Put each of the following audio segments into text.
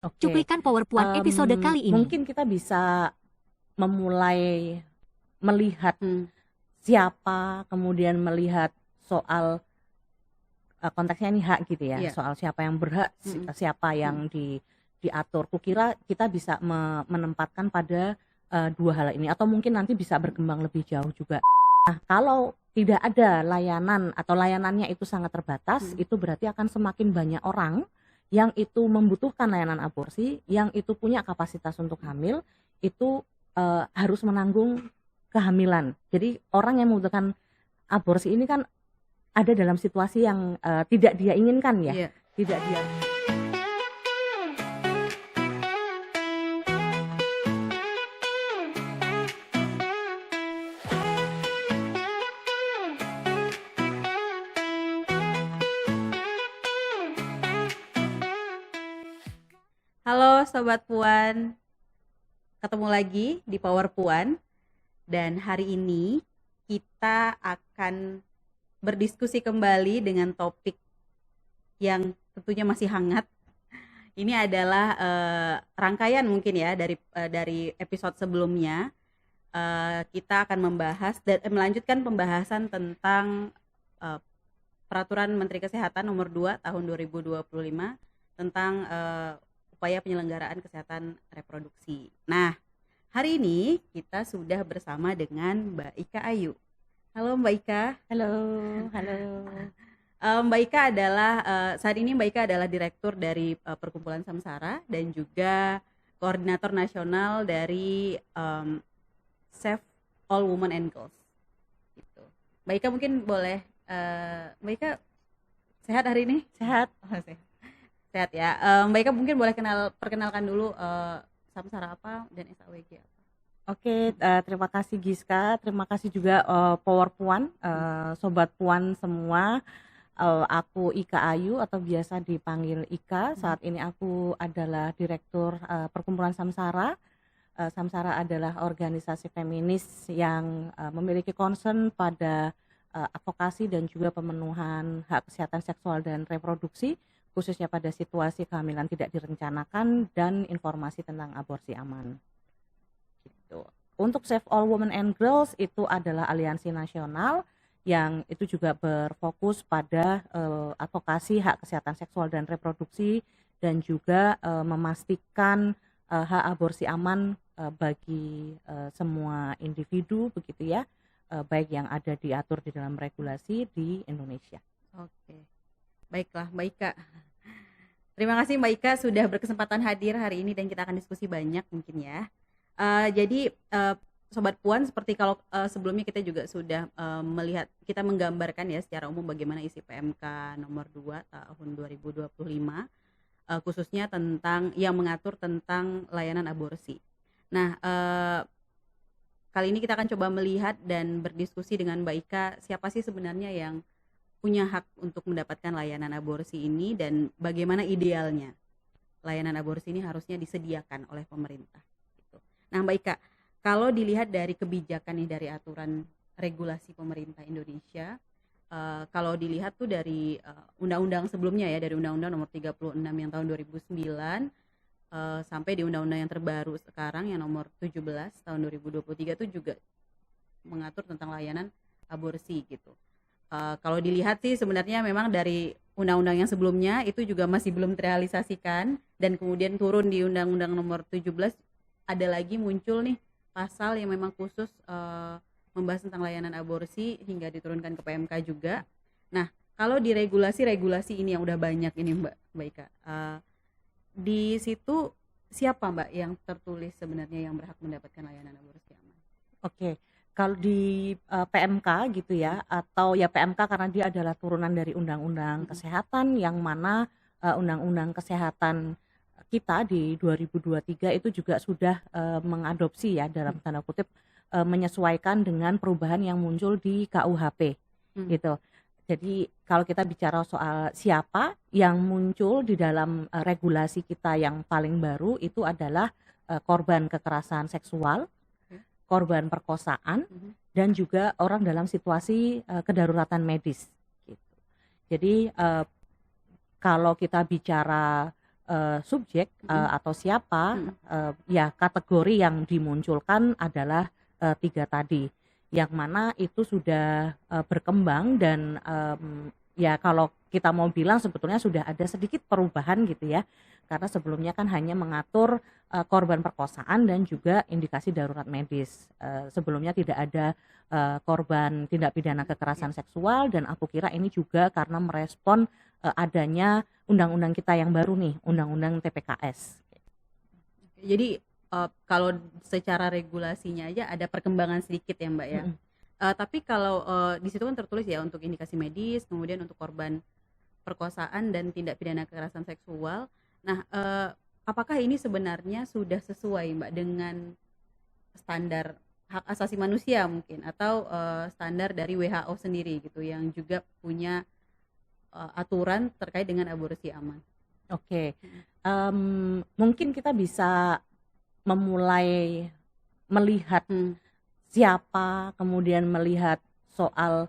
Oke, Cuplikan PowerPoint episode kali ini. mungkin kita bisa memulai melihat Hmm. siapa, kemudian melihat soal konteksnya ini hak gitu ya, Iya. soal siapa yang berhak, siapa yang diatur. Kukira kita bisa menempatkan pada dua hal ini, atau mungkin nanti bisa berkembang lebih jauh juga. Nah, kalau tidak ada layanan atau layanannya itu sangat terbatas, itu berarti akan semakin banyak orang yang itu membutuhkan layanan aborsi, yang itu punya kapasitas untuk hamil, itu harus menanggung kehamilan. Jadi orang yang membutuhkan aborsi ini kan ada dalam situasi yang tidak dia inginkan ya, Iya. tidak dia. Halo Sobat Puan, ketemu lagi di Power Puan. Dan hari ini kita akan berdiskusi kembali dengan topik yang tentunya masih hangat. Ini adalah rangkaian mungkin ya dari episode sebelumnya. Kita akan membahas dan melanjutkan pembahasan tentang Peraturan Menteri Kesehatan Nomor 2 Tahun 2025 tentang upaya penyelenggaraan kesehatan reproduksi. Nah, hari ini kita sudah bersama dengan Mbak Ika Ayu. Halo Mbak Ika. Halo. Mbak Ika adalah saat ini Mbak Ika adalah direktur dari Perkumpulan Samsara dan juga koordinator nasional dari Save All Women and Girls. Gitu. Mbak Ika mungkin boleh, Mbak Ika sehat hari ini? Sehat. Sehat ya. Mbak Ika mungkin boleh perkenalkan dulu Samsara apa dan SAWG apa. Oke, terima kasih Giska, terima kasih juga Power Puan, Sobat Puan semua. Aku Ika Ayu atau biasa dipanggil Ika. Saat ini aku adalah direktur Perkumpulan Samsara. Samsara adalah organisasi feminis yang memiliki concern pada advokasi dan juga pemenuhan hak kesehatan seksual dan reproduksi, khususnya pada situasi kehamilan tidak direncanakan dan informasi tentang aborsi aman. Gitu. Untuk Save All Women and Girls itu adalah aliansi nasional yang itu juga berfokus pada advokasi hak kesehatan seksual dan reproduksi dan juga memastikan hak aborsi aman bagi semua individu begitu ya, baik yang ada diatur di dalam regulasi di Indonesia. Oke. Baiklah Mbak Ika. Terima kasih Mbak Ika sudah berkesempatan hadir hari ini dan kita akan diskusi banyak mungkin ya. Jadi Sobat Puan, seperti kalau sebelumnya kita juga sudah melihat, kita menggambarkan ya secara umum bagaimana isi PMK nomor 2 tahun 2025 khususnya tentang yang mengatur tentang layanan aborsi. Nah, kali ini kita akan coba melihat dan berdiskusi dengan Mbak Ika, siapa sih sebenarnya yang punya hak untuk mendapatkan layanan aborsi ini dan bagaimana idealnya layanan aborsi ini harusnya disediakan oleh pemerintah. Gitu. Nah Mbak Ika, kalau dilihat dari kebijakan nih, dari aturan regulasi pemerintah Indonesia, kalau dilihat tuh dari undang-undang sebelumnya ya, dari Undang-Undang Nomor 36 yang tahun 2009 sampai di undang-undang yang terbaru sekarang yang nomor 17 tahun 2023 itu juga mengatur tentang layanan aborsi gitu. Kalau dilihat sih sebenarnya memang dari undang-undang yang sebelumnya itu juga masih belum terrealisasikan, dan kemudian turun di Undang-Undang Nomor 17 ada lagi muncul nih pasal yang memang khusus membahas tentang layanan aborsi hingga diturunkan ke PMK juga. Nah, kalau di regulasi ini yang udah banyak ini Mbak Ika, di situ siapa Mbak yang tertulis sebenarnya yang berhak mendapatkan layanan aborsi aman? Oke. Kalau di PMK gitu ya, atau ya PMK karena dia adalah turunan dari Undang-Undang Kesehatan, yang mana Undang-Undang Kesehatan kita di 2023 itu juga sudah mengadopsi ya dalam tanda kutip menyesuaikan dengan perubahan yang muncul di KUHP gitu. Jadi kalau kita bicara soal siapa yang muncul di dalam regulasi kita yang paling baru, itu adalah korban kekerasan seksual, korban perkosaan, dan juga orang dalam situasi kedaruratan medis gitu. Jadi kalau kita bicara subjek Mm-mm. atau siapa, Mm-mm. ya kategori yang dimunculkan adalah 3 tadi, yang mana itu sudah berkembang dan ya kalau kita mau bilang sebetulnya sudah ada sedikit perubahan gitu ya, karena sebelumnya kan hanya mengatur korban perkosaan dan juga indikasi darurat medis. Sebelumnya tidak ada korban tindak pidana kekerasan seksual, dan aku kira ini juga karena merespon adanya undang-undang kita yang baru nih, undang-undang TPKS. Jadi kalau secara regulasinya aja ada perkembangan sedikit ya Mbak ya. Mm-mm. Tapi kalau di situ kan tertulis ya untuk indikasi medis, kemudian untuk korban perkosaan dan tindak pidana kekerasan seksual. Nah, apakah ini sebenarnya sudah sesuai Mbak dengan standar hak asasi manusia mungkin, atau standar dari WHO sendiri gitu yang juga punya aturan terkait dengan aborsi aman? Oke, mungkin kita bisa memulai melihat siapa, kemudian melihat soal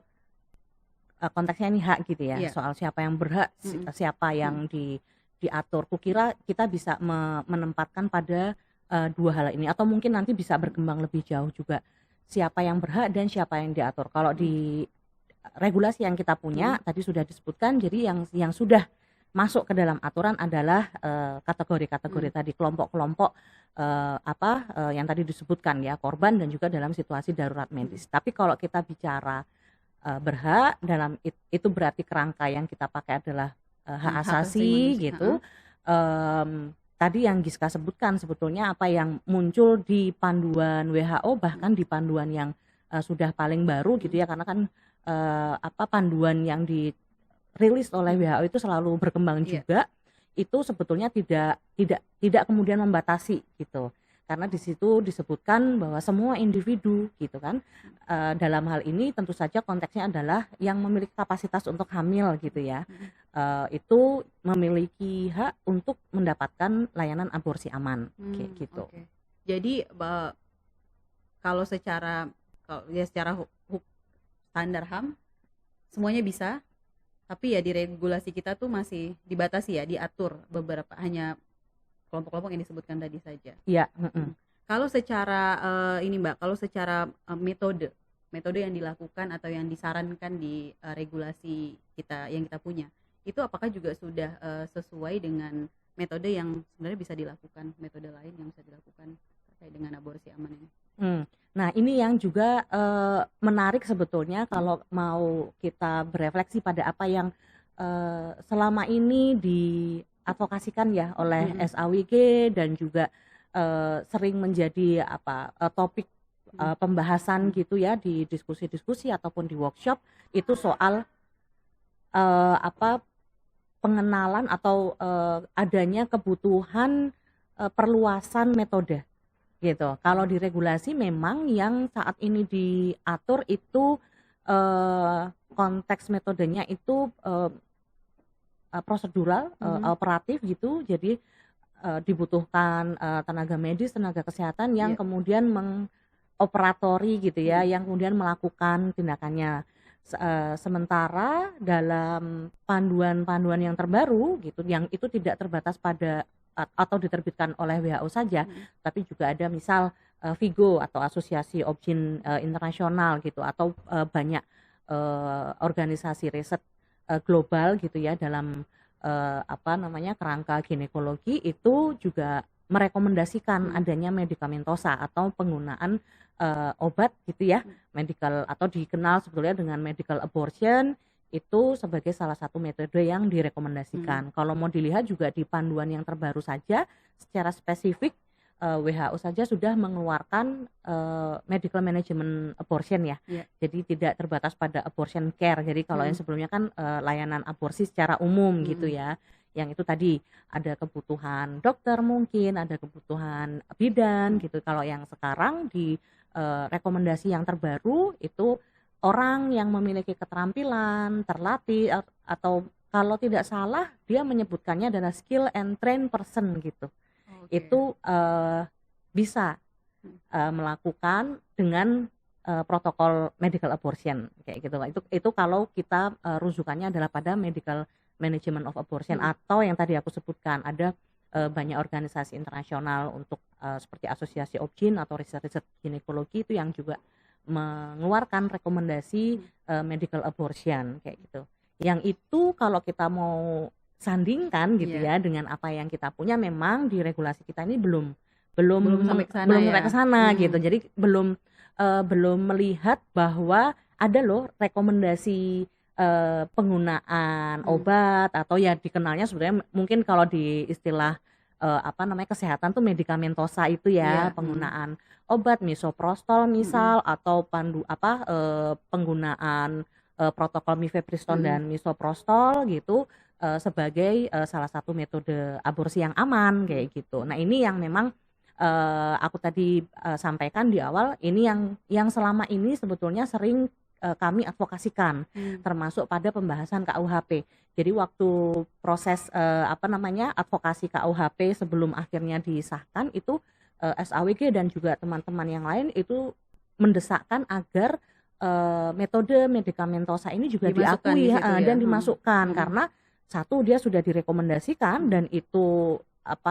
konteksnya ini hak gitu ya, Iya. soal siapa yang berhak, siapa yang diatur. Kukira kita bisa menempatkan pada dua hal ini, atau mungkin nanti bisa berkembang lebih jauh juga, siapa yang berhak dan siapa yang diatur. Kalau di regulasi yang kita punya tadi sudah disebutkan, jadi yang sudah masuk ke dalam aturan adalah kategori-kategori tadi, kelompok-kelompok yang tadi disebutkan ya, korban dan juga dalam situasi darurat medis. Tapi kalau kita bicara berhak, dalam itu berarti kerangka yang kita pakai adalah hak asasi gitu. Tadi yang Giska sebutkan sebetulnya apa yang muncul di panduan WHO, bahkan di panduan yang sudah paling baru gitu ya, karena kan panduan yang dirilis oleh WHO itu selalu berkembang juga. Itu sebetulnya tidak kemudian membatasi gitu, karena di situ disebutkan bahwa semua individu gitu kan, dalam hal ini tentu saja konteksnya adalah yang memiliki kapasitas untuk hamil gitu ya, itu memiliki hak untuk mendapatkan layanan aborsi aman kayak gitu. Okay. Jadi kalau secara standar HAM semuanya bisa, tapi ya di regulasi kita tuh masih dibatasi ya, diatur beberapa, hanya kelompok-kelompok yang disebutkan tadi saja. Iya. Kalau secara ini Mbak, kalau secara metode yang dilakukan atau yang disarankan di regulasi kita yang kita punya, itu apakah juga sudah sesuai dengan metode yang sebenarnya bisa dilakukan, metode lain yang bisa dilakukan terkait dengan aborsi aman ini? Nah ini yang juga menarik sebetulnya kalau mau kita berefleksi pada apa yang selama ini diadvokasikan ya oleh SAWG dan juga sering menjadi topik pembahasan gitu ya di diskusi-diskusi ataupun di workshop, itu soal pengenalan atau adanya kebutuhan perluasan metode gitu. Kalau di regulasi memang yang saat ini diatur itu konteks metodenya itu prosedural, operatif gitu. Jadi dibutuhkan tenaga medis, tenaga kesehatan yang kemudian mengoperatori gitu ya, yang kemudian melakukan tindakannya. Sementara dalam panduan-panduan yang terbaru gitu, yang itu tidak terbatas pada atau diterbitkan oleh WHO saja, tapi juga ada misal VIGO atau Asosiasi Obgyn Internasional gitu, atau banyak organisasi riset global gitu ya dalam kerangka ginekologi, itu juga merekomendasikan adanya medikamentosa atau penggunaan obat gitu ya, medical, atau dikenal sebetulnya dengan medical abortion, itu sebagai salah satu metode yang direkomendasikan. Kalau mau dilihat juga di panduan yang terbaru saja, secara spesifik WHO saja sudah mengeluarkan medical management abortion ya. Jadi tidak terbatas pada abortion care. Jadi kalau yang sebelumnya kan layanan aborsi secara umum gitu ya. Yang itu tadi ada kebutuhan dokter, mungkin ada kebutuhan bidan gitu. Kalau yang sekarang di rekomendasi yang terbaru itu orang yang memiliki keterampilan, terlatih, atau kalau tidak salah dia menyebutkannya adalah skill and train person gitu. Itu bisa melakukan dengan protokol medical abortion kayak gitu. Itu kalau kita rujukannya adalah pada medical management of abortion, atau yang tadi aku sebutkan ada banyak organisasi internasional untuk seperti Asosiasi Obgyn atau riset-riset ginekologi itu yang juga mengeluarkan rekomendasi medical abortion kayak gitu. Yang itu kalau kita mau sandingkan gitu Iya. ya dengan apa yang kita punya, memang di regulasi kita ini belum Sampai ke sana belum ya. sampai ke sana gitu. Jadi belum melihat bahwa ada loh rekomendasi penggunaan obat, atau ya dikenalnya sebenarnya mungkin kalau di istilah kesehatan tuh medikamentosa itu ya, Iya. penggunaan obat misoprostol misal, atau penggunaan protokol mifepriston dan misoprostol gitu sebagai salah satu metode aborsi yang aman kayak gitu. Nah, ini yang memang aku tadi sampaikan di awal, ini yang selama ini sebetulnya sering kami advokasikan, termasuk pada pembahasan KUHP. Jadi waktu proses advokasi KUHP sebelum akhirnya disahkan itu SAWG dan juga teman-teman yang lain itu mendesakkan agar metode medikamentosa ini juga Dimasukkan diakui di situ ya. dan dimasukkan, karena satu, dia sudah direkomendasikan dan itu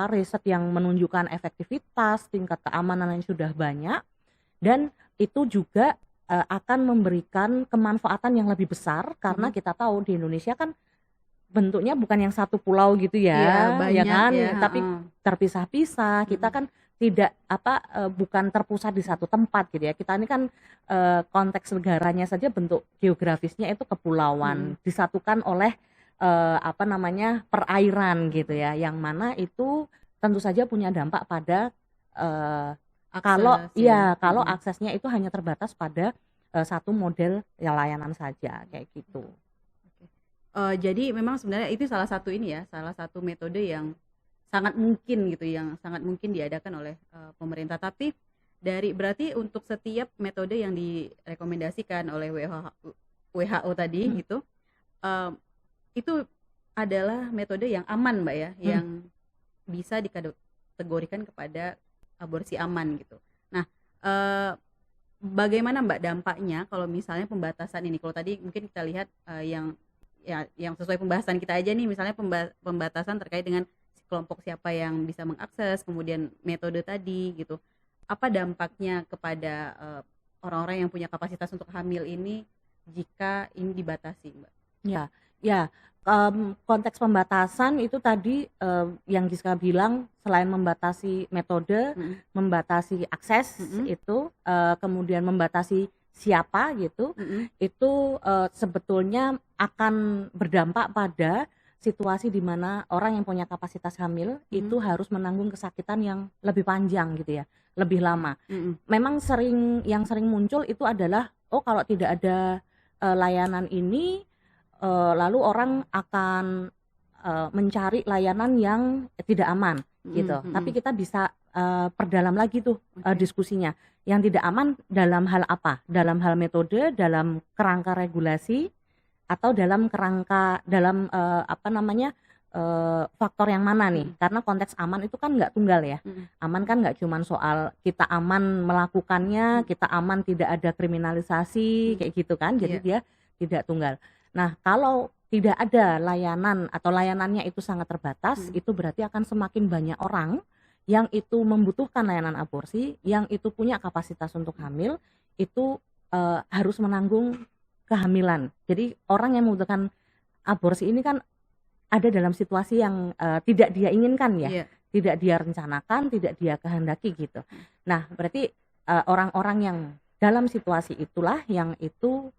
riset yang menunjukkan efektivitas, tingkat keamanan yang sudah banyak, dan itu juga akan memberikan kemanfaatan yang lebih besar, karena kita tahu di Indonesia kan bentuknya bukan yang satu pulau gitu Iya, ya banyak kan, ya, tapi terpisah-pisah. Kita kan tidak bukan terpusat di satu tempat gitu ya. Kita ini kan konteks negaranya saja bentuk geografisnya itu kepulauan, disatukan oleh perairan gitu ya, yang mana itu tentu saja punya dampak pada kalau aksesnya itu hanya terbatas pada satu model layanan saja kayak gitu. Jadi memang sebenarnya itu salah satu metode yang sangat mungkin gitu, yang sangat mungkin diadakan oleh pemerintah. Tapi berarti untuk setiap metode yang direkomendasikan oleh WHO tadi gitu, itu adalah metode yang aman, Mbak ya, yang bisa dikategorikan kepada aborsi aman gitu. Nah, bagaimana Mbak dampaknya kalau misalnya pembatasan ini? Kalau tadi mungkin kita lihat yang sesuai pembahasan kita aja nih, misalnya pembatasan terkait dengan kelompok siapa yang bisa mengakses, kemudian metode tadi gitu. Apa dampaknya kepada orang-orang yang punya kapasitas untuk hamil ini jika ini dibatasi, Mbak? Ya, konteks pembatasan itu tadi yang Giska bilang, selain membatasi metode, membatasi akses itu, kemudian membatasi siapa gitu, itu sebetulnya akan berdampak pada situasi di mana orang yang punya kapasitas hamil itu harus menanggung kesakitan yang lebih panjang gitu ya, lebih lama. Memang yang sering muncul itu adalah, kalau tidak ada layanan ini, lalu orang akan mencari layanan yang tidak aman gitu. Tapi kita bisa perdalam lagi tuh diskusinya. Yang tidak aman dalam hal apa? Dalam hal metode, dalam kerangka regulasi, atau dalam faktor yang mana nih? Karena konteks aman itu kan nggak tunggal ya. Aman kan nggak cuma soal kita aman melakukannya, kita aman tidak ada kriminalisasi kayak gitu kan. Jadi dia tidak tunggal. Nah, kalau tidak ada layanan atau layanannya itu sangat terbatas, itu berarti akan semakin banyak orang yang itu membutuhkan layanan aborsi, yang itu punya kapasitas untuk hamil, itu harus menanggung kehamilan. Jadi orang yang membutuhkan aborsi ini kan ada dalam situasi yang tidak dia inginkan ya, tidak dia rencanakan, tidak dia kehendaki gitu. Nah, berarti orang-orang yang dalam situasi itulah yang itu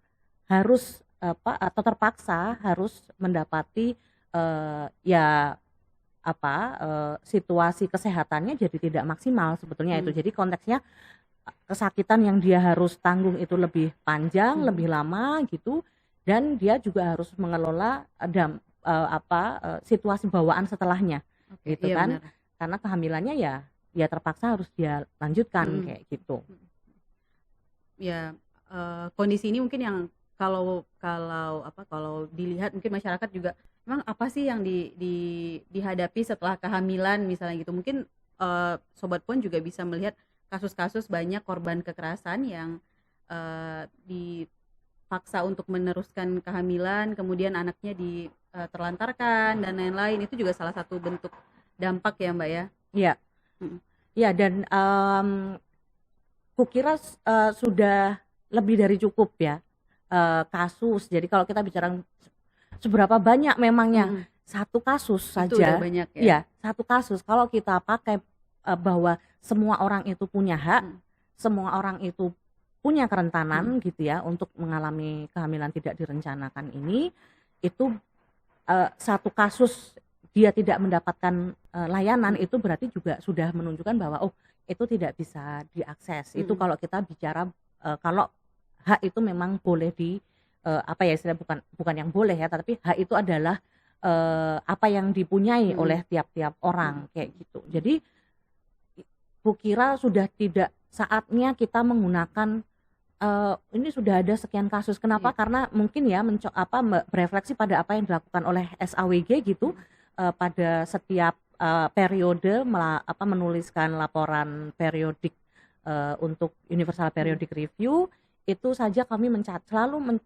harus atau terpaksa harus mendapati situasi kesehatannya jadi tidak maksimal sebetulnya itu. Jadi konteksnya kesakitan yang dia harus tanggung itu lebih panjang, lebih lama gitu, dan dia juga harus mengelola situasi bawaan setelahnya, gitu kan? Benar. Karena kehamilannya ya terpaksa harus dia lanjutkan kayak gitu. Ya, kondisi ini mungkin yang kalau dilihat mungkin masyarakat juga memang apa sih yang dihadapi setelah kehamilan misalnya gitu. Mungkin Sobat Puan juga bisa melihat kasus-kasus banyak korban kekerasan yang dipaksa untuk meneruskan kehamilan, kemudian anaknya terlantarkan dan lain-lain. Itu juga salah satu bentuk dampak ya Mbak ya. Iya. Mm. Ya, dan kukira sudah lebih dari cukup ya kasus. Jadi kalau kita bicara seberapa banyak memangnya, satu kasus Itu udah saja, banyak ya. ya satu kasus kalau kita pakai bahwa semua orang itu punya hak, semua orang itu punya kerentanan gitu ya untuk mengalami kehamilan tidak direncanakan ini, itu satu kasus dia tidak mendapatkan layanan, itu berarti juga sudah menunjukkan bahwa itu tidak bisa diakses. Itu kalau kita bicara kalau hak itu memang boleh apa ya, istilah bukan yang boleh ya, tapi hak itu adalah apa yang dipunyai oleh tiap-tiap orang kayak gitu. Jadi kukira sudah tidak saatnya kita menggunakan ini sudah ada sekian kasus. Kenapa? Karena mungkin ya berefleksi pada apa yang dilakukan oleh SAWG gitu pada setiap periode menuliskan laporan periodik untuk Universal Periodic Review. Itu saja kami selalu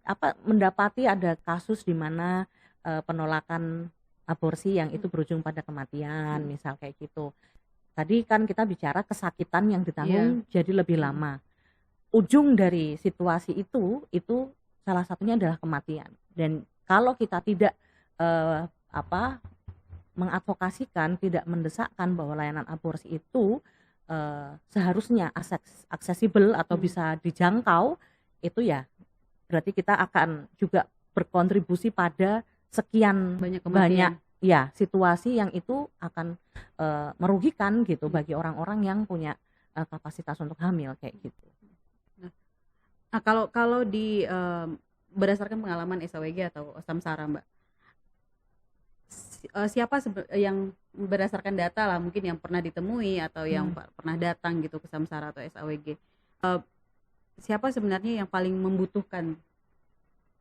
mendapati ada kasus di mana penolakan aborsi yang itu berujung pada kematian, misal kayak gitu. Tadi kan kita bicara kesakitan yang ditanggung jadi lebih lama. Ujung dari situasi itu salah satunya adalah kematian. Dan kalau kita tidak mengadvokasikan, tidak mendesakkan bahwa layanan aborsi itu seharusnya aksesibel atau bisa dijangkau, itu ya berarti kita akan juga berkontribusi pada sekian banyak ya situasi yang itu akan merugikan gitu bagi orang-orang yang punya kapasitas untuk hamil kayak gitu. Nah, kalau di berdasarkan pengalaman SAWG atau Samsara Mbak, siapa yang berdasarkan data lah mungkin yang pernah ditemui atau yang pernah datang gitu ke Samsara atau SAWG, siapa sebenarnya yang paling membutuhkan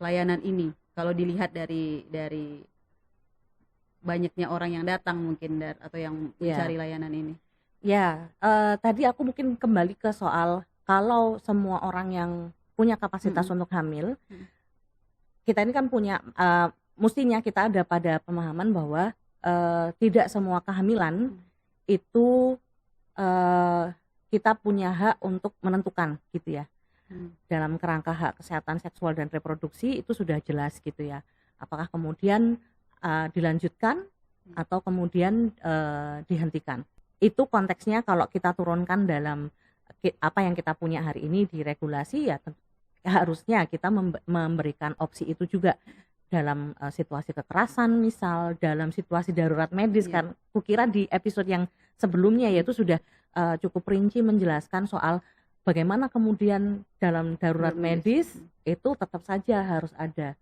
layanan ini kalau dilihat dari banyaknya orang yang datang mungkin atau yang mencari layanan ini? Ya, tadi aku mungkin kembali ke soal kalau semua orang yang punya kapasitas untuk hamil, kita ini kan punya mestinya kita ada pada pemahaman bahwa tidak semua kehamilan itu kita punya hak untuk menentukan gitu ya. Dalam kerangka hak kesehatan seksual dan reproduksi itu sudah jelas gitu ya. Apakah kemudian dilanjutkan atau kemudian dihentikan. Itu konteksnya kalau kita turunkan dalam apa yang kita punya hari ini di regulasi, ya harusnya kita memberikan opsi itu juga dalam situasi kekerasan, misal dalam situasi darurat medis. Kan kukira di episode yang sebelumnya yaitu sudah cukup rinci menjelaskan soal bagaimana kemudian dalam darurat medis itu tetap saja harus ada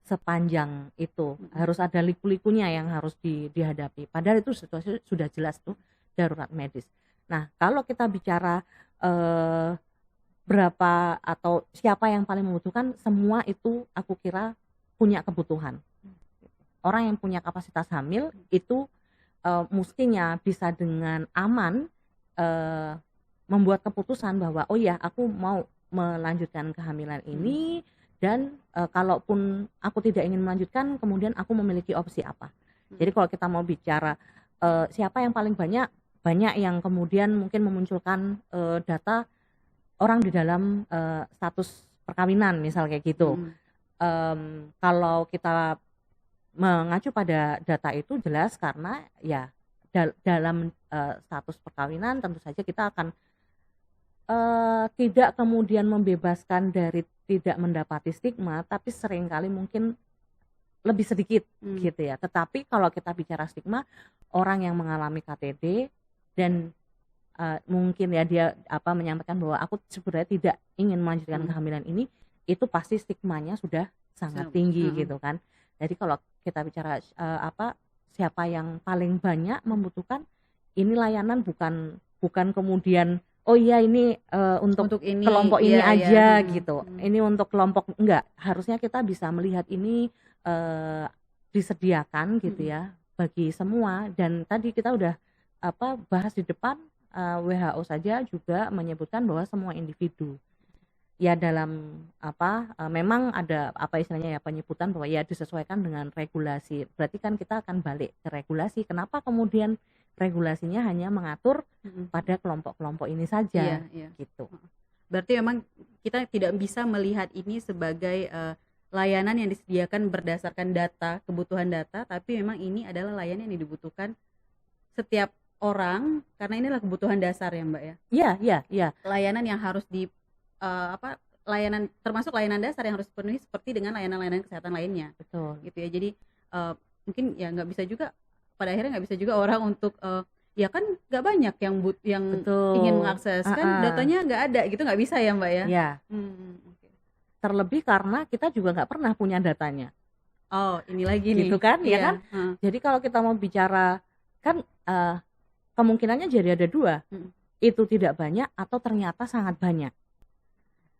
sepanjang itu, harus ada liku-likunya yang harus dihadapi. Padahal itu situasi sudah jelas tuh darurat medis. Nah, kalau kita bicara berapa atau siapa yang paling membutuhkan, semua itu aku kira punya kebutuhan. Orang yang punya kapasitas hamil itu mestinya bisa dengan aman membuat keputusan bahwa oh ya aku mau melanjutkan kehamilan ini, dan kalaupun aku tidak ingin melanjutkan, kemudian aku memiliki opsi apa. Jadi kalau kita mau bicara siapa yang paling banyak yang kemudian mungkin memunculkan data orang di dalam status perkawinan misal kayak gitu. Kalau kita mengacu pada data itu jelas karena ya dalam status perkawinan tentu saja kita akan tidak kemudian membebaskan dari tidak mendapati stigma, tapi seringkali mungkin lebih sedikit gitu ya. Tetapi kalau kita bicara stigma, orang yang mengalami KTD dan mungkin ya dia menyampaikan bahwa aku sebenarnya tidak ingin melanjutkan kehamilan ini, itu pasti stigmanya sudah sangat tinggi gitu kan. Jadi kalau kita bicara siapa yang paling banyak membutuhkan, ini layanan bukan kemudian oh iya ini untuk ini, kelompok ini aja gitu. Ini untuk kelompok, enggak. Harusnya kita bisa melihat ini disediakan gitu ya bagi semua. Dan tadi kita udah bahas di depan, WHO saja juga menyebutkan bahwa semua individu ya dalam memang ada istilahnya ya penyebutan bahwa ya disesuaikan dengan regulasi. Berarti kan kita akan balik ke regulasi. Kenapa kemudian regulasinya hanya mengatur pada kelompok-kelompok ini saja, gitu. Berarti memang kita tidak bisa melihat ini sebagai layanan yang disediakan berdasarkan data, kebutuhan data, tapi memang ini adalah layanan yang dibutuhkan setiap orang karena inilah kebutuhan dasar ya Mbak ya. Iya. Layanan yang harus layanan termasuk layanan dasar yang harus dipenuhi seperti dengan layanan-layanan kesehatan lainnya. Betul. Gitu ya. Jadi mungkin ya nggak bisa juga pada akhirnya nggak bisa juga orang untuk ya kan nggak banyak yang ingin mengakses kan datanya nggak ada gitu, nggak bisa ya Mbak ya. Iya. Terlebih karena kita juga nggak pernah punya datanya. Oh ini lagi nih. Gitu kan, ya kan. Jadi kalau kita mau bicara kan kemungkinannya jadi ada dua, itu tidak banyak atau ternyata sangat banyak.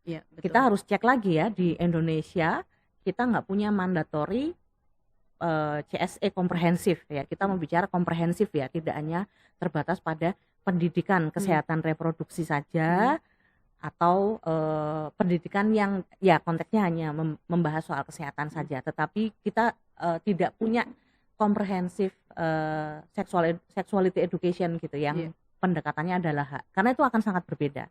Ya, betul. Kita harus cek lagi ya, di Indonesia kita nggak punya mandatory CSE komprehensif ya. Kita mau bicara komprehensif ya, tidak hanya terbatas pada pendidikan kesehatan reproduksi saja atau pendidikan yang ya konteksnya hanya membahas soal kesehatan saja, tetapi kita tidak punya komprehensif sexuality education gitu yang pendekatannya adalah hak, karena itu akan sangat berbeda.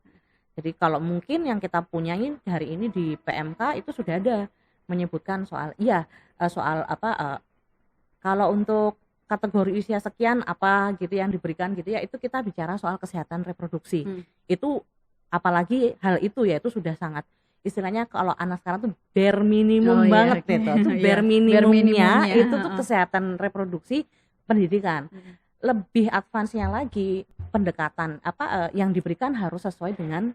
Jadi kalau mungkin yang kita punyai hari ini di PMK itu sudah ada menyebutkan soal kalau untuk kategori usia sekian apa gitu yang diberikan gitu ya, itu kita bicara soal kesehatan reproduksi. Itu apalagi hal itu ya itu sudah sangat istilahnya kalau anak sekarang tuh bare minimum banget gitu. Itu bare minimumnya itu tuh kesehatan reproduksi pendidikan. Lebih advance-nya lagi pendekatan yang diberikan harus sesuai dengan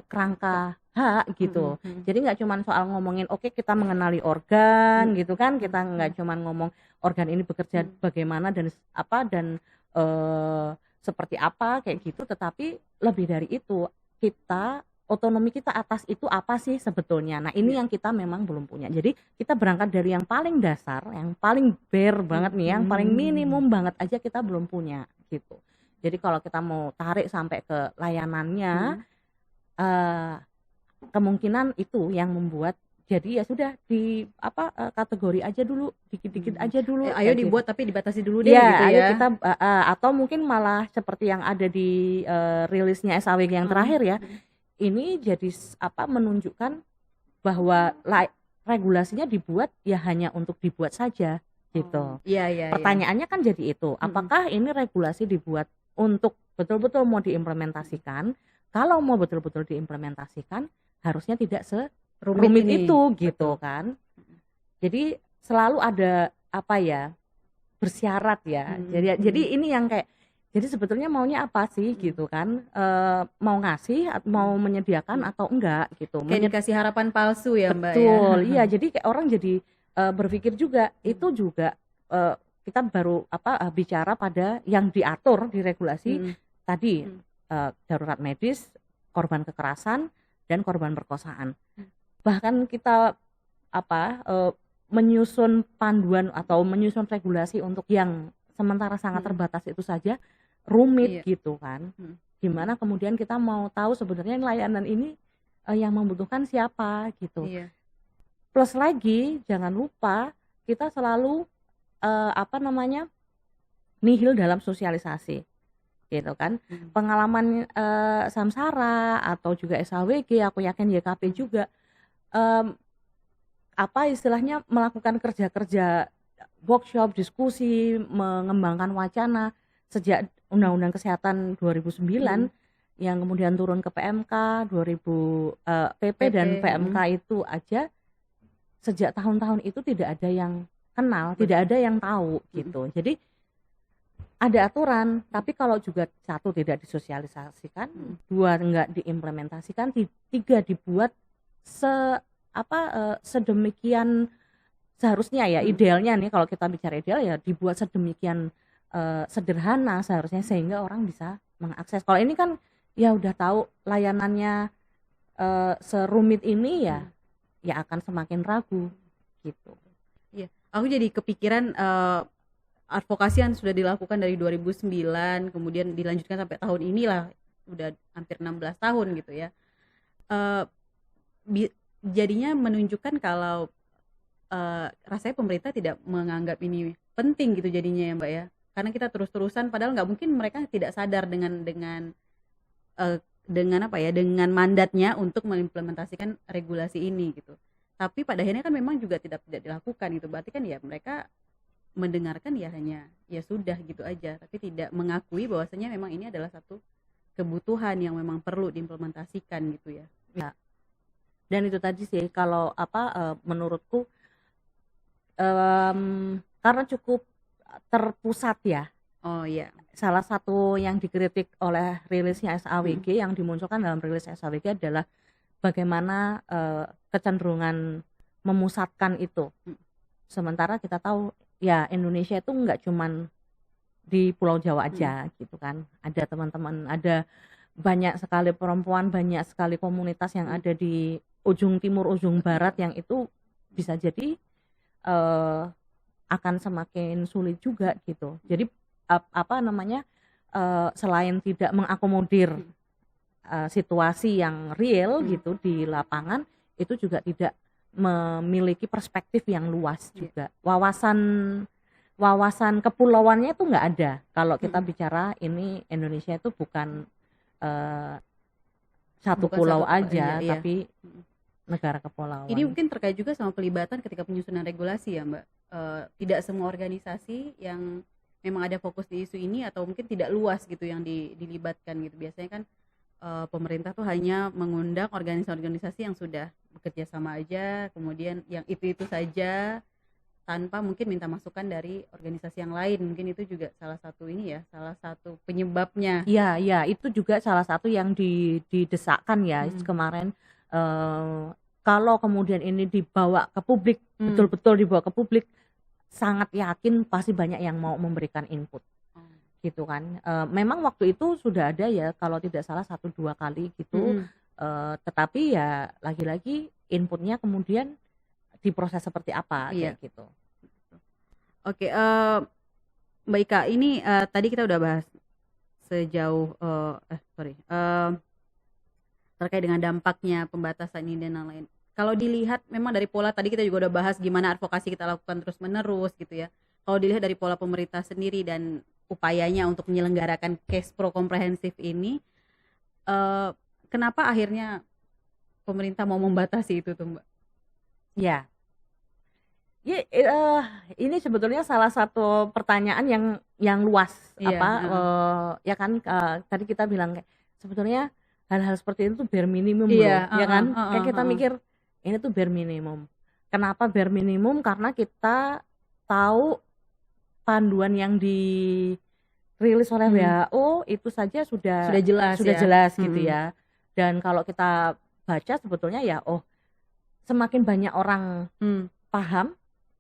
kerangka hak gitu. Jadi nggak cuma soal ngomongin oke, kita mengenali organ gitu kan, kita nggak cuma ngomong organ ini bekerja bagaimana dan seperti apa kayak gitu, tetapi lebih dari itu kita otonomi kita atas itu apa sih sebetulnya. Nah ini yang kita memang belum punya. Jadi kita berangkat dari yang paling dasar, yang paling bare banget nih, yang paling minimum banget aja kita belum punya gitu. Jadi kalau kita mau tarik sampai ke layanannya, kemungkinan itu yang membuat jadi ya sudah di kategori aja dulu, dikit-dikit aja dulu. Ayo dibuat gitu. Tapi dibatasi dulu deh ya, gitu ya. Ayo kita atau mungkin malah seperti yang ada di rilisnya SAWG yang terakhir ya. Ini jadi menunjukkan bahwa regulasinya dibuat ya hanya untuk dibuat saja gitu. Iya. Pertanyaannya kan jadi itu, apakah ini regulasi dibuat untuk betul-betul mau diimplementasikan? Kalau mau betul-betul diimplementasikan, harusnya tidak serumit itu gitu kan. Jadi selalu ada bersyarat ya. Jadi ini yang kayak jadi sebetulnya maunya apa sih gitu kan, mau ngasih, mau menyediakan atau enggak gitu. Kayak dikasih harapan palsu ya Mbak. Betul, iya. Jadi kayak orang jadi berpikir juga itu juga kita baru bicara pada yang diatur di regulasi tadi, darurat medis, korban kekerasan dan korban perkosaan. Bahkan kita menyusun panduan atau menyusun regulasi untuk yang sementara sangat terbatas itu saja rumit gitu kan. Gimana kemudian kita mau tahu sebenarnya layanan ini yang membutuhkan siapa gitu. Plus lagi jangan lupa kita selalu nihil dalam sosialisasi gitu kan. Pengalaman Samsara atau juga SAWG, aku yakin YKP juga istilahnya melakukan kerja-kerja workshop, diskusi, mengembangkan wacana sejak Undang-Undang Kesehatan 2009 yang kemudian turun ke PMK 2000 PP dan PMK itu aja sejak tahun-tahun itu tidak ada yang kenal, tidak ada yang tahu gitu. Jadi ada aturan, tapi kalau juga satu tidak disosialisasikan, dua enggak diimplementasikan, tiga dibuat sedemikian seharusnya ya, idealnya nih kalau kita bicara ideal ya dibuat sedemikian sederhana seharusnya sehingga orang bisa mengakses. Kalau ini kan ya udah tahu layanannya serumit ini ya akan semakin ragu gitu. Iya, aku jadi kepikiran advokasi yang sudah dilakukan dari 2009 kemudian dilanjutkan sampai tahun inilah udah hampir 16 tahun gitu ya. Jadinya menunjukkan kalau rasanya pemerintah tidak menganggap ini penting gitu jadinya ya Mbak ya. karena kita terus-terusan, padahal nggak mungkin mereka tidak sadar dengan apa ya, dengan mandatnya untuk mengimplementasikan regulasi ini gitu. Tapi pada akhirnya kan memang juga tidak dilakukan gitu. Berarti kan ya mereka mendengarkan ya hanya ya sudah gitu aja, tapi tidak mengakui bahwasanya memang ini adalah satu kebutuhan yang memang perlu diimplementasikan gitu ya. Ya. Dan itu tadi sih kalau menurutku karena cukup terpusat ya. Oh iya. Salah satu yang dikritik oleh rilisnya SAWG yang dimunculkan dalam rilis SAWG adalah bagaimana kecenderungan memusatkan itu. Sementara kita tahu ya Indonesia itu nggak cuman di Pulau Jawa aja gitu kan. Ada teman-teman, ada banyak sekali perempuan, banyak sekali komunitas yang ada di ujung timur, ujung barat yang itu bisa jadi akan semakin sulit juga gitu. Jadi selain tidak mengakomodir situasi yang real gitu di lapangan, itu juga tidak memiliki perspektif yang luas juga. Wawasan kepulauannya itu nggak ada. Kalau kita bicara ini Indonesia itu bukan satu pulau aja, iya. tapi negara kepulauan. Ini mungkin terkait juga sama pelibatan ketika penyusunan regulasi ya Mbak. Tidak semua organisasi yang memang ada fokus di isu ini atau mungkin tidak luas gitu yang dilibatkan gitu. Biasanya kan pemerintah tuh hanya mengundang organisasi-organisasi yang sudah bekerja sama aja, kemudian yang itu saja tanpa mungkin minta masukan dari organisasi yang lain. Mungkin itu juga salah satu salah satu penyebabnya. Iya, itu juga salah satu yang didesakkan ya kemarin. Kalau kemudian ini dibawa ke publik, betul-betul dibawa ke publik, sangat yakin pasti banyak yang mau memberikan input. Gitu kan. Memang waktu itu sudah ada ya, kalau tidak salah 1-2 kali gitu. Tetapi ya lagi-lagi inputnya kemudian diproses seperti apa kayak gitu. Oke, Mbak Ika, ini tadi kita udah bahas sejauh terkait dengan dampaknya pembatasan ini dan lain-lain. Kalau dilihat memang dari pola tadi kita juga udah bahas gimana advokasi kita lakukan terus menerus gitu ya. Kalau dilihat dari pola pemerintah sendiri dan upayanya untuk menyelenggarakan cash pro komprehensif ini, kenapa akhirnya pemerintah mau membatasi itu tuh Mbak? Ya, ini sebetulnya salah satu pertanyaan yang luas. Ya kan tadi kita bilang kayak sebetulnya hal-hal seperti itu tuh bare minimum loh, ya kan? Kayak kita mikir ini tuh bare minimum. Kenapa bare minimum? Karena kita tahu panduan yang dirilis oleh WHO itu saja sudah jelas gitu ya. Dan kalau kita baca sebetulnya ya semakin banyak orang paham,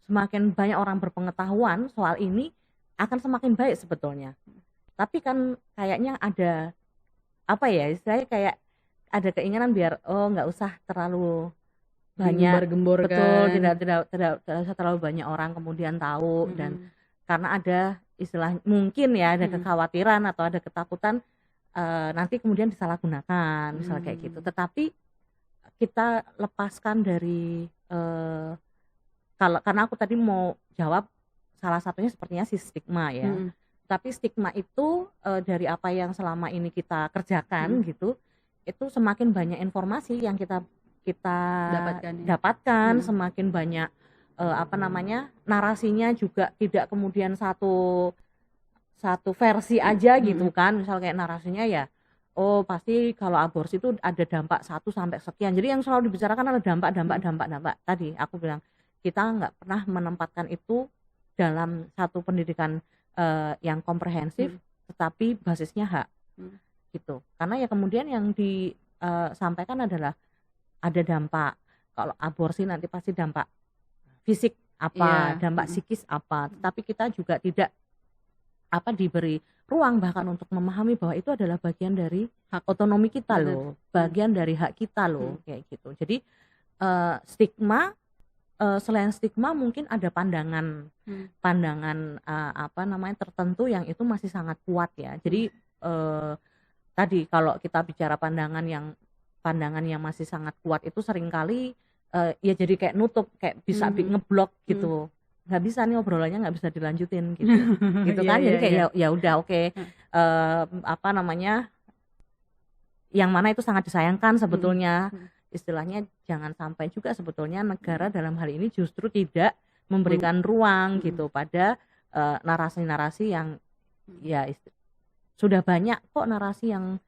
semakin banyak orang berpengetahuan soal ini akan semakin baik sebetulnya. Tapi kan kayaknya ada istilahnya kayak ada keinginan biar nggak usah terlalu banyak, betul, tidak usah terlalu banyak orang kemudian tahu. Dan karena ada istilah mungkin ya ada kekhawatiran atau ada ketakutan nanti kemudian disalahgunakan misalnya kayak gitu. Tetapi kita lepaskan dari karena aku tadi mau jawab salah satunya sepertinya si stigma ya. Tapi stigma itu dari apa yang selama ini kita kerjakan gitu, itu semakin banyak informasi yang kita dapatkan, semakin banyak narasinya juga tidak kemudian satu versi aja gitu kan. Misal kayak narasinya ya pasti kalau aborsi itu ada dampak 1 sampai sekian. Jadi yang selalu dibicarakan adalah dampak. Tadi aku bilang kita nggak pernah menempatkan itu dalam satu pendidikan yang komprehensif, tetapi basisnya hak gitu. Karena ya kemudian yang disampaikan adalah ada dampak. Kalau aborsi nanti pasti dampak fisik apa, dampak psikis apa. Tetapi kita juga tidak diberi ruang bahkan untuk memahami bahwa itu adalah bagian dari hak otonomi kita loh, bagian dari hak kita loh, kayak gitu. Jadi stigma, selain stigma mungkin ada pandangan tertentu yang itu masih sangat kuat ya. Jadi tadi kalau kita bicara pandangan yang masih sangat kuat itu seringkali ya jadi kayak nutup, kayak bisa ngeblok gitu. nggak bisa nih obrolannya nggak bisa dilanjutin gitu gitu Iya kan. iya Jadi kayak iya. ya udah oke, apa namanya, yang mana itu sangat disayangkan Mhm, sebetulnya. mhm, Istilahnya jangan sampai juga sebetulnya negara dalam hal ini justru tidak meng memberikan ruang mhm, gitu pada narasi-narasi yang mhm, ya sudah banyak kok narasi yang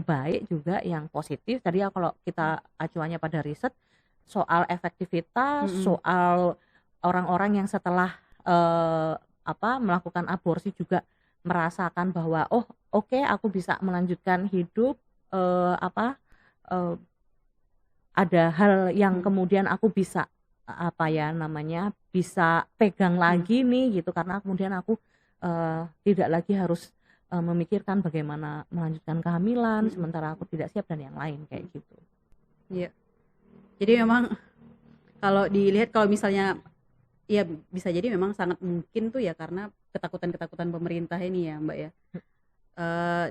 baik juga, yang positif. Tadi ya kalau mhm, kita acuannya pada riset soal efektivitas, mhm, soal orang-orang yang setelah apa melakukan aborsi juga merasakan bahwa oh oke aku bisa melanjutkan hidup, apa ada hal yang mhm, kemudian aku bisa apa ya namanya bisa pegang mhm, lagi nih gitu karena kemudian aku tidak lagi harus memikirkan bagaimana melanjutkan kehamilan mhm, sementara aku tidak siap dan yang lain kayak mhm, gitu. iya. Jadi memang kalau dilihat kalau misalnya ya bisa jadi memang sangat mungkin tuh ya karena ketakutan-ketakutan pemerintah ini ya, Mbak, ya.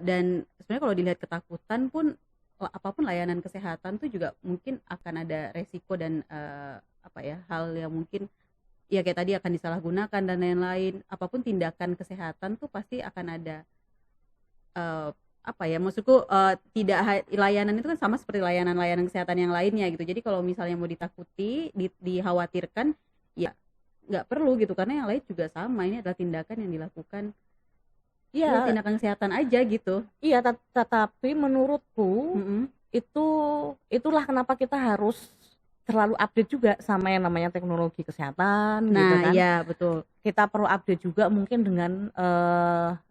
Dan sebenarnya kalau dilihat ketakutan pun apapun layanan kesehatan tuh juga mungkin akan ada resiko dan apa ya hal yang mungkin ya kayak tadi akan disalahgunakan dan lain-lain. Apapun tindakan kesehatan tuh pasti akan ada eh, apa ya maksudku tidak layanan itu kan sama seperti layanan-layanan kesehatan yang lainnya gitu. Jadi kalau misalnya mau ditakuti, dikhawatirkan ya nggak perlu gitu karena yang lain juga sama. Ini adalah tindakan yang dilakukan ya Iya, tindakan kesehatan aja gitu. iya, tetapi menurutku Mm-mm. itu itulah kenapa kita harus terlalu update juga sama yang namanya teknologi kesehatan gitu Nah, kan. iya betul. Kita perlu update juga mungkin dengan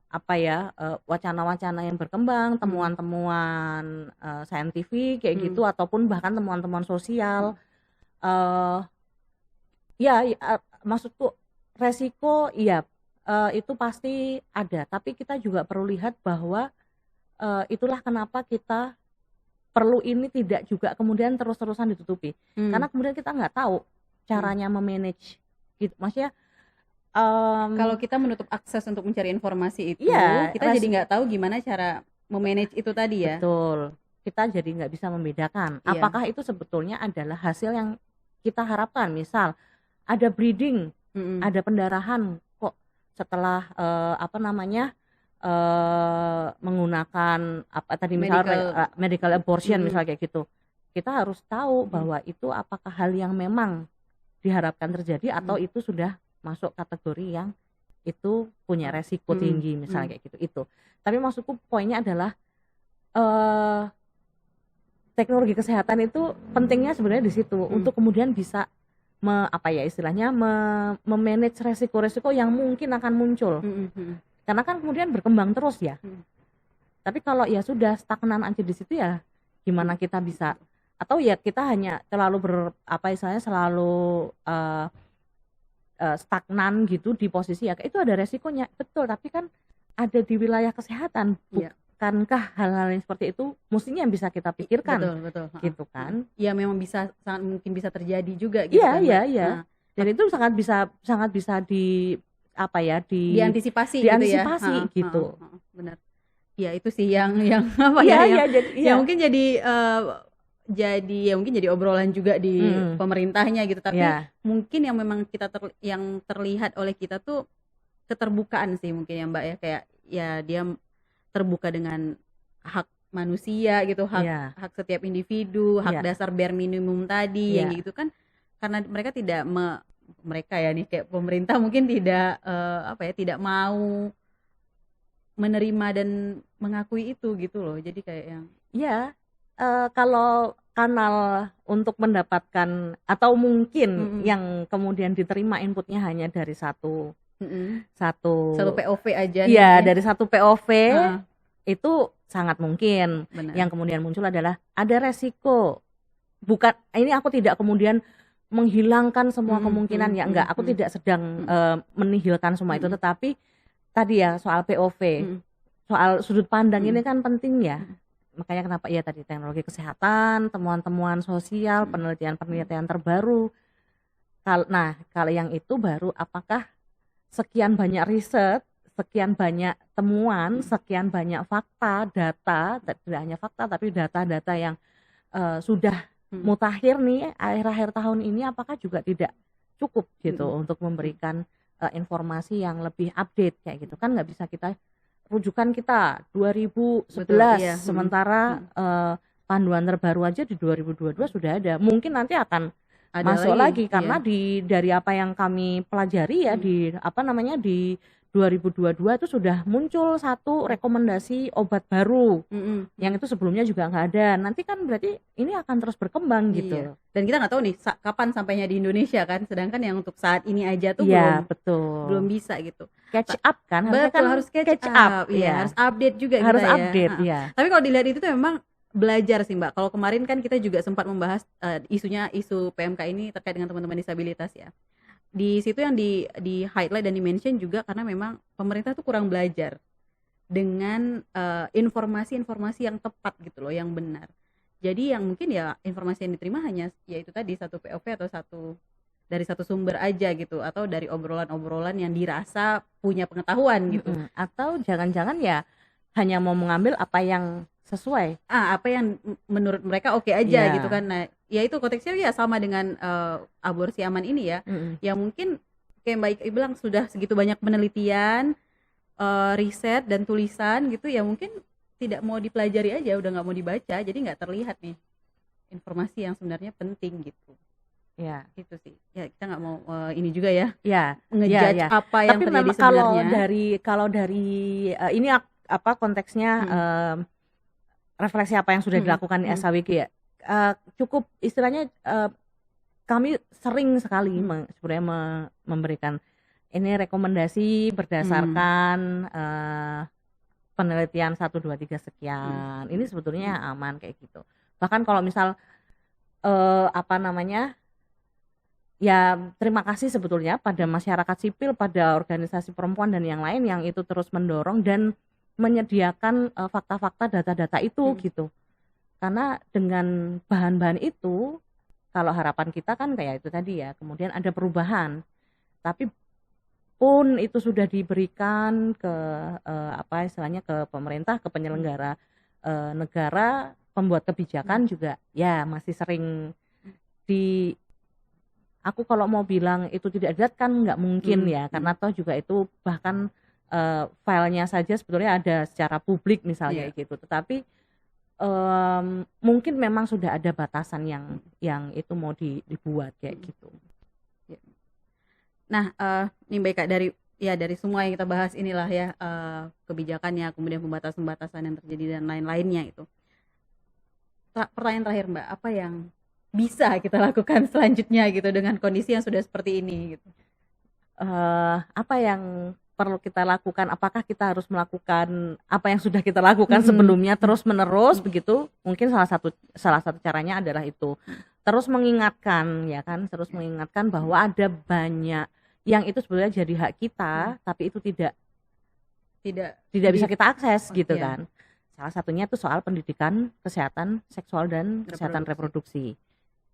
apa ya wacana-wacana yang berkembang, Mm, temuan-temuan saintifik kayak mm, gitu ataupun bahkan temuan-temuan mm, sosial. eh Ya, maksudku resiko iya, itu pasti ada, tapi kita juga perlu lihat bahwa itulah kenapa kita perlu ini tidak juga kemudian terus-terusan ditutupi. mm, Karena kemudian kita nggak tahu mm. caranya memanage gitu. Maksudnya Kalau mmm, kita menutup akses untuk mencari informasi itu, iya kita jadi nggak tahu gimana cara memanage itu tadi ya. betul, kita jadi nggak bisa membedakan Iya. apakah itu sebetulnya adalah hasil yang kita harapkan. Misal ada bleeding, Mm-mm. ada pendarahan kok setelah apa namanya menggunakan apa tadi misal Medical. medical abortion Mm-mm. misal kayak gitu. Kita harus tahu Mm-mm. bahwa itu apakah hal yang memang diharapkan terjadi atau Mm-mm. itu sudah masuk kategori yang itu punya resiko Mm-mm. tinggi misalnya Mm. kayak gitu itu. Tapi maksudku poinnya adalah eh teknologi kesehatan itu pentingnya sebenarnya di situ Mm. untuk kemudian bisa apa ya istilahnya memanage resiko-resiko yang mungkin akan muncul. Mm-mm. Mm. Karena kan kemudian berkembang terus ya. Mm. Tapi kalau ya sudah stagnan aja di situ ya Mm. gimana kita bisa atau ya kita hanya terlalu apa istilahnya selalu stagnan gitu di posisi ya itu ada resikonya betul tapi kan ada di wilayah kesehatan Iya. bukankah hal-hal yang seperti itu mestinya yang bisa kita pikirkan Betul, betul. gitu kan. Ya memang bisa sangat mungkin bisa terjadi juga gitu Iya kan, iya Mbak. iya. Nah, Dan itu sangat bisa di apa ya diantisipasi gitu ya. diantisipasi Heeh, heeh, gitu. heeh, benar. Ya itu sih yang apa Iya ya iya jadi iya. yang mungkin jadi ya mungkin jadi obrolan juga di Mm, pemerintahnya gitu tapi ya mungkin yang memang yang terlihat oleh kita tuh keterbukaan sih mungkin ya Mbak ya kayak ya dia terbuka dengan hak manusia gitu hak iya hak setiap individu hak iya dasar bare minimum tadi yang iya gitu kan karena mereka tidak mereka ya nih kayak pemerintah mungkin tidak apa ya tidak mau menerima dan mengakui itu gitu loh jadi kayak yang iya. Kalau kanal untuk mendapatkan atau mungkin mm-mm, yang kemudian diterima inputnya hanya dari satu mm-mm. satu Satu POV aja nih iya ya. dari satu POV Heeh, itu sangat mungkin. benar. Yang kemudian muncul adalah ada resiko. Bukan ini aku tidak kemudian menghilangkan semua kemungkinan ya enggak, aku tidak sedang menihilkan semua itu Mm-mm. tetapi tadi ya soal POV, Mm-mm. soal sudut pandang ini Mm-mm. kan penting ya. Mm-mm. Makanya kenapa ya tadi teknologi kesehatan, temuan-temuan sosial, Mm-mm. penelitian-penelitian terbaru. Nah, kalau yang itu baru apakah sekian banyak riset, sekian banyak temuan, sekian banyak fakta, data, tidak hanya fakta tapi data-data yang sudah Mm. mutakhir nih akhir-akhir tahun ini apakah juga tidak cukup gitu untuk memberikan informasi yang lebih update kayak gitu kan. Nggak bisa kita rujukan kita 2011 Betul, iya. sementara panduan terbaru aja di 2022 sudah ada. Mungkin nanti akan Ada masuk lagi lagi, karena iya. dari apa yang kami pelajari ya di apa namanya di 2022 itu sudah muncul satu rekomendasi obat baru yang itu sebelumnya juga nggak ada. Nanti kan berarti ini akan terus berkembang Iya. gitu. Dan kita nggak tahu nih kapan sampainya di Indonesia kan. Sedangkan yang untuk saat ini aja tuh Iya, belum betul. bisa gitu. Catch up kan, harusnya Betul, kan harus catch up. Iya, iya. harus update juga Harus kita ya. update ya. Tapi kalau dilihat itu tuh memang belajar sih Mbak. Kalau kemarin kan kita juga sempat membahas isu PMK ini terkait dengan teman-teman disabilitas ya. Di situ yang di highlight dan di mention juga karena memang pemerintah tuh kurang belajar dengan informasi-informasi yang tepat gitu loh, yang benar. Jadi yang mungkin ya informasi yang diterima hanya yaitu tadi satu POV atau dari satu sumber aja gitu, atau dari obrolan-obrolan yang dirasa punya pengetahuan gitu. Atau jangan-jangan ya hanya mau mengambil apa yang sesuai. Apa yang menurut mereka oke aja gitu kan. Nah, ya itu konteksnya ya sama dengan aborsi aman ini ya. Yang mungkin kayak Mbak Ika bilang sudah segitu banyak penelitian, riset dan tulisan gitu ya, mungkin tidak mau dipelajari aja, udah nggak mau dibaca, jadi nggak terlihat nih informasi yang sebenarnya penting gitu. Ya, Gitu sih. Ya kita nggak mau ini juga ya. ya, Ngejudge apa yang tapi terjadi memang sebenarnya. kalau dari ini apa konteksnya refleksi apa yang sudah dilakukan di SAWG ya, cukup istilahnya kami sering sekali sebenarnya memberikan ini rekomendasi berdasarkan penelitian 1, 2, 3 sekian. Ini sebetulnya aman kayak gitu. Bahkan kalau misal apa namanya, ya terima kasih sebetulnya pada masyarakat sipil, pada organisasi perempuan dan yang lain yang itu terus mendorong dan menyediakan fakta-fakta, data-data itu gitu. Karena dengan bahan-bahan itu, kalau harapan kita kan kayak itu tadi ya, kemudian ada perubahan. Tapi pun itu sudah diberikan ke apa istilahnya ke pemerintah, ke penyelenggara negara, pembuat kebijakan juga ya masih sering aku kalau mau bilang itu tidak ada kan nggak mungkin ya, karena toh juga itu bahkan filenya saja sebetulnya ada secara publik misalnya gitu. Tetapi mungkin memang sudah ada batasan yang itu mau dibuat kayak gitu. Nah, nih Mbak Ika, dari semua yang kita bahas inilah ya, kebijakannya, kemudian pembatasan-pembatasan yang terjadi dan lain-lainnya itu. Pertanyaan terakhir Mbak, apa yang bisa kita lakukan selanjutnya gitu dengan kondisi yang sudah seperti ini gitu? Apa yang perlu kita lakukan? Apakah kita harus melakukan apa yang sudah kita lakukan sebelumnya terus menerus begitu? Mungkin salah satu caranya adalah itu. Terus mengingatkan ya kan, terus mengingatkan bahwa ada banyak yang itu sebenarnya jadi hak kita, tapi itu tidak bisa kita akses gitu kan. Salah satunya itu soal pendidikan kesehatan seksual dan kesehatan reproduksi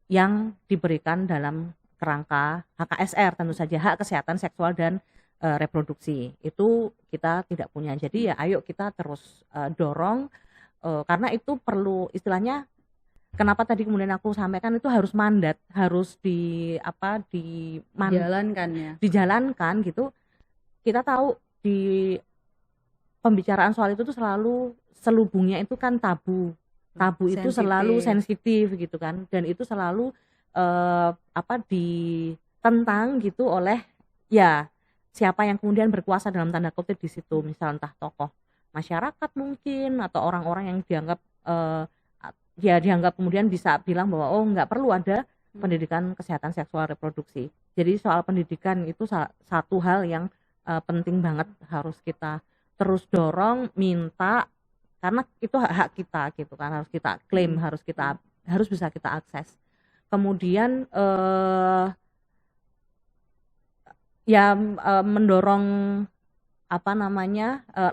yang diberikan dalam kerangka HKSR, tentu saja hak kesehatan seksual dan reproduksi itu kita tidak punya. Jadi ya ayo kita terus dorong karena itu perlu istilahnya. Kenapa tadi kemudian aku sampaikan itu harus mandat, harus dijalankan gitu. Kita tahu di pembicaraan soal itu tuh selalu selubungnya itu kan tabu itu selalu sensitif gitu kan, dan itu selalu ditentang gitu oleh ya siapa yang kemudian berkuasa dalam tanda kutip di situ, misal entah tokoh masyarakat mungkin atau orang-orang yang dianggap kemudian bisa bilang bahwa nggak perlu ada pendidikan kesehatan seksual reproduksi. Jadi soal pendidikan itu satu hal yang penting banget, harus kita terus dorong, minta, karena itu hak kita gitu kan, harus kita klaim, harus bisa kita akses. Kemudian mendorong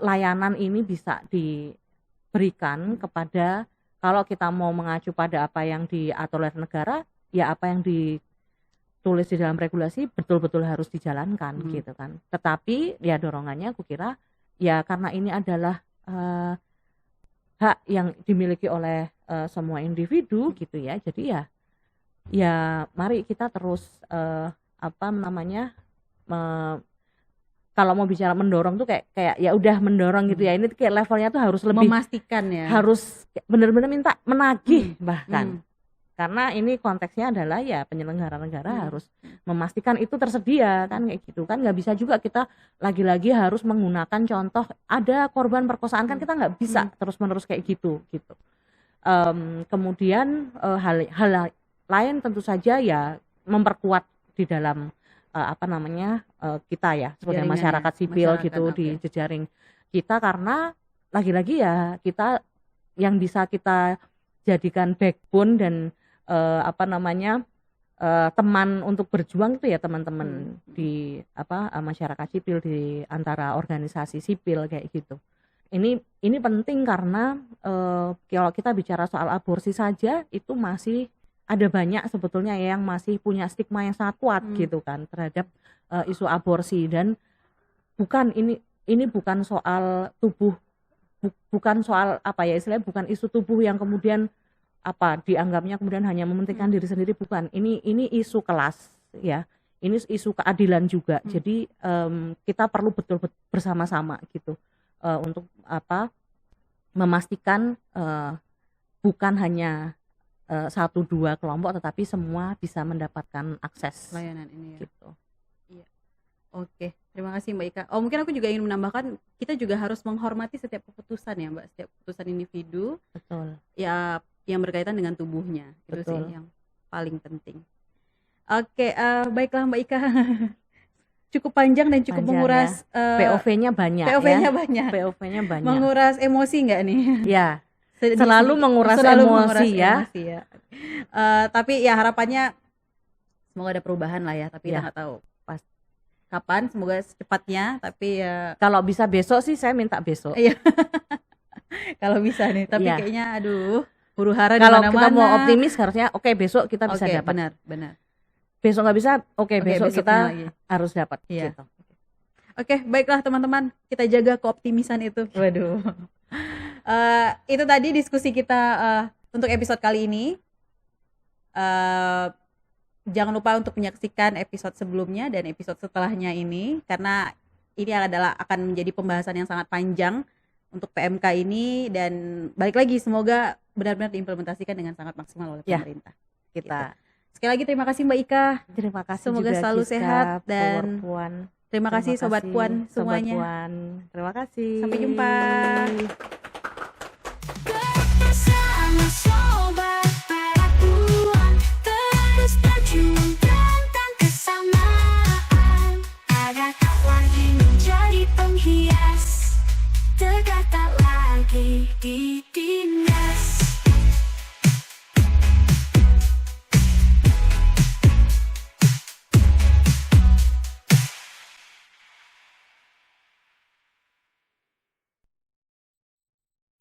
layanan ini bisa diberikan kepada, kalau kita mau mengacu pada apa yang diatur oleh negara, ya apa yang ditulis di dalam regulasi betul-betul harus dijalankan gitu kan. Tetapi ya dorongannya aku kira ya karena ini adalah hak yang dimiliki oleh semua individu gitu ya. Jadi ya mari kita terus apa namanya, me kalau mau bicara mendorong tuh kayak ya udah mendorong gitu ya. Ini tuh kayak levelnya tuh harus lebih, Memastikan ya. harus benar-benar minta menagih bahkan. Hmm. Karena ini konteksnya adalah ya penyelenggara negara Hmm. harus memastikan itu tersedia kan, kayak gitu kan. Nggak bisa juga kita lagi-lagi harus menggunakan contoh ada korban perkosaan, kan kita nggak bisa terus-menerus kayak gitu. Kemudian hal lain tentu saja ya memperkuat di dalam apa namanya, kita ya sebagai Jaringan ya, masyarakat sipil masyarakat, gitu di oke. jejaring kita, karena lagi-lagi ya kita yang bisa kita jadikan backbone dan apa namanya, teman untuk berjuang itu ya teman-teman di apa, masyarakat sipil, di antara organisasi sipil kayak gitu. Ini penting karena kalau kita bicara soal aborsi saja itu masih ada banyak sebetulnya yang masih punya stigma yang sangat kuat gitu kan terhadap isu aborsi. Dan ini bukan soal tubuh, bukan soal apa ya istilahnya, bukan isu tubuh yang kemudian apa dianggapnya kemudian hanya mementingkan diri sendiri, bukan. Ini isu kelas ya, ini isu keadilan juga. Jadi kita perlu betul bersama-sama gitu untuk apa, memastikan bukan hanya 1-2 kelompok tetapi semua bisa mendapatkan akses Layanan ini ya. gitu. Iya. Oke, terima kasih Mbak Ika. Oh, mungkin aku juga ingin menambahkan, kita juga harus menghormati setiap keputusan ya Mbak, setiap keputusan individu Betul. ya yang berkaitan dengan tubuhnya. Itu Betul. sih yang paling penting. Oke, baiklah Mbak Ika. Cukup panjang dan cukup Panjang menguras POV-nya banyak POV-nya ya. banyak. POV-nya banyak. Menguras emosi nggak nih? Ya, Sedih- selalu menguras emosi ya. emosi ya. Tapi ya harapannya semoga ada perubahan lah ya, tapi kita Ya. nggak tahu pas kapan, semoga secepatnya, tapi ya Kalau bisa besok sih saya minta besok. Iya. kalau bisa nih, tapi Iya. kayaknya aduh, huru hara di Kalau mana-mana. kita mau optimis harusnya oke besok kita bisa Oke, dapat. benar. Besok nggak bisa, oke Oke, besok besoknya kita lagi. harus dapat Iya. gitu. Oke, baiklah teman-teman, kita jaga keoptimisan itu. Waduh. Itu tadi diskusi kita untuk episode kali ini. Jangan lupa untuk menyaksikan episode sebelumnya dan episode setelahnya ini, karena ini adalah akan menjadi pembahasan yang sangat panjang untuk PMK ini, dan balik lagi semoga benar-benar diimplementasikan dengan sangat maksimal oleh Ya. pemerintah. Kita Sekali lagi terima kasih Mbak Ika. terima kasih Semoga juga selalu Giska, sehat dan Power Puan. Terima kasih Sobat Puan Sobat semuanya. Puan. Terima kasih. Sampai jumpa.